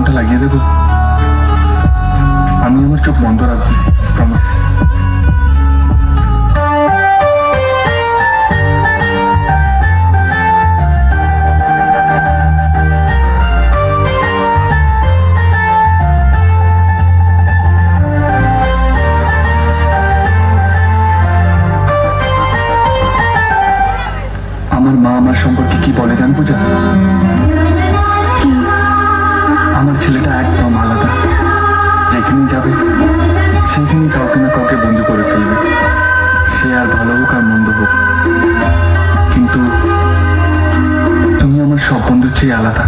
আগুনটা লাগিয়ে দেবো? আমি আমার চোখ বন্ধ রাখবো, প্রমিস। আমার মা আমার সম্পর্কে কি বলে জান পূজা? আমার ছেলেটা একদম আলাদা, যেখানে যাবে সেখানে কাউকে না কাউকে বন্দি করে ফেলবে, সে আর ভালো হোক আর মন্দ হোক। কিন্তু তুমি আমার সব বন্ধুর চেয়ে আলাদা।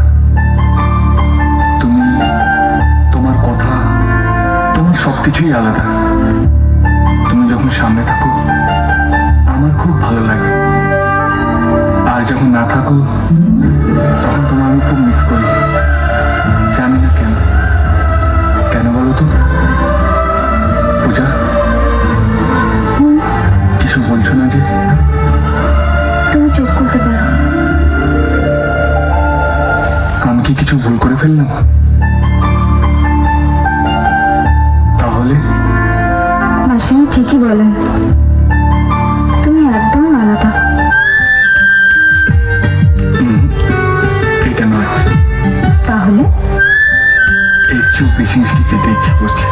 তুমি, তোমার কথা, তোমার সবকিছুই আলাদা। তুমি যখন সামনে থাকো আমার খুব ভালো লাগে, আর যখন না থাকো তখন তোমার আমি খুব মিস করি। জানি না কেন, কেন বলো তো? পূজা, কিছু বলছো না যে? তুমি চুপ করতে পারো। আমি কি কিছু ভুল করে ফেললাম? তাহলে মাসিমা ঠিকই বলেন, তুমি একদম আলাদা। এটা নয়। তাহলে এর চেয়েও বেশি মিষ্টি খেতে ইচ্ছা করছে।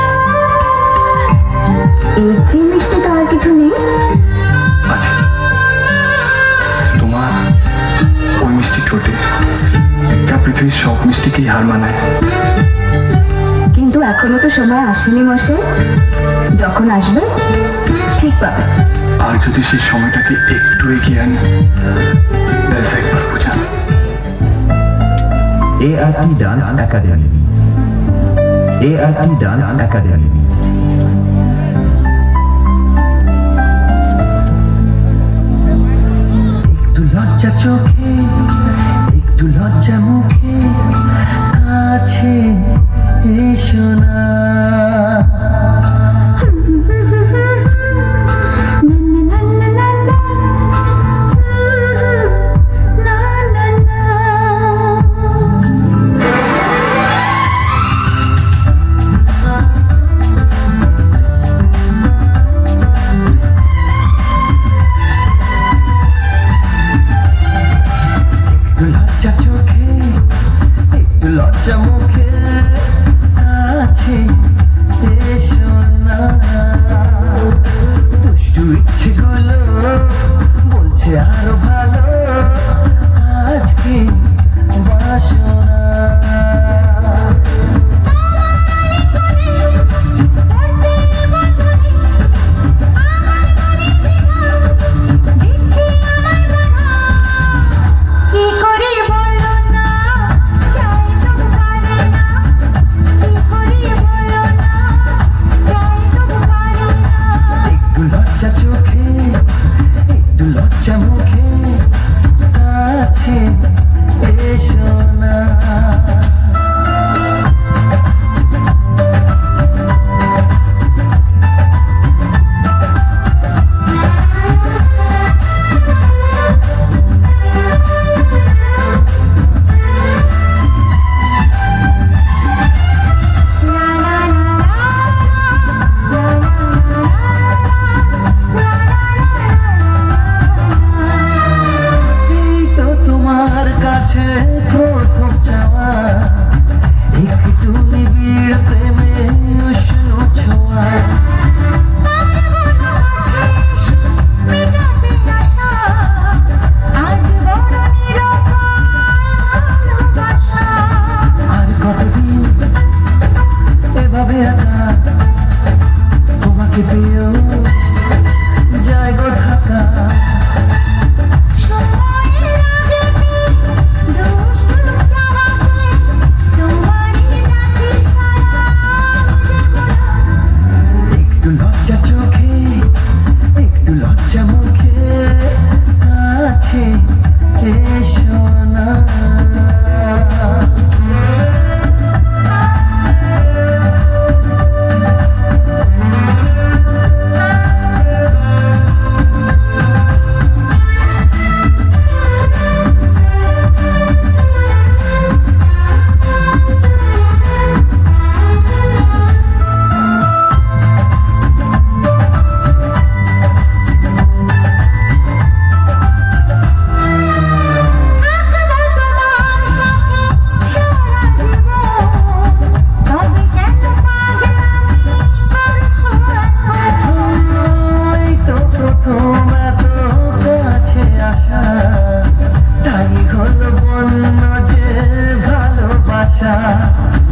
এর চেয়ে মিষ্টি তো আর কিছু নেই। আচ্ছা, তোমার ওই মিষ্টি ঠোঁটে যা পৃথিবীর সব মিষ্টিকেই হার মানায়। কিন্তু এখনো তো সময় আসেনি মশাই, যখন আসবে ঠিক পাবে। আর যদি সেই সময়টাকে একটু এগিয়ে আনি, ব্যাস একবার পূজা। ART Dance Academy. ART Dance Academy. একটু লজ্জা চোখে, একটু লজ্জা মুখে, কাছে এসো না। লজ্জা চোখে, একটু লজ্জা মুখে, কাছে এসো না। দুষ্টু ইচ্ছেগুলো বলছে আরো ভালো, আজকে বাসো না। একটু লজ্জা চোখে, একটু লজ্জা মুখে,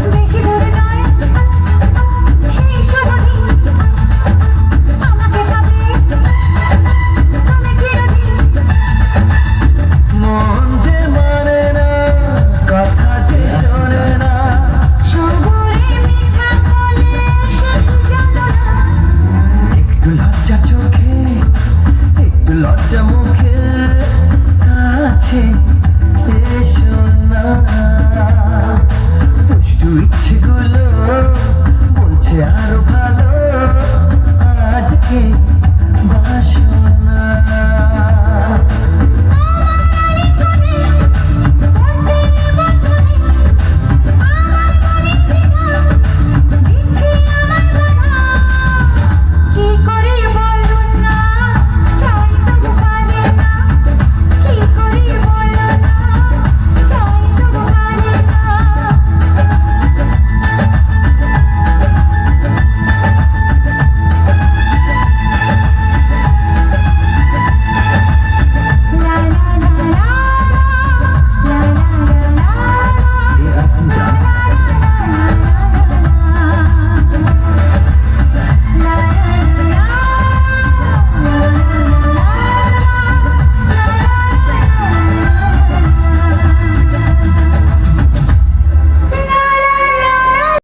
বেশি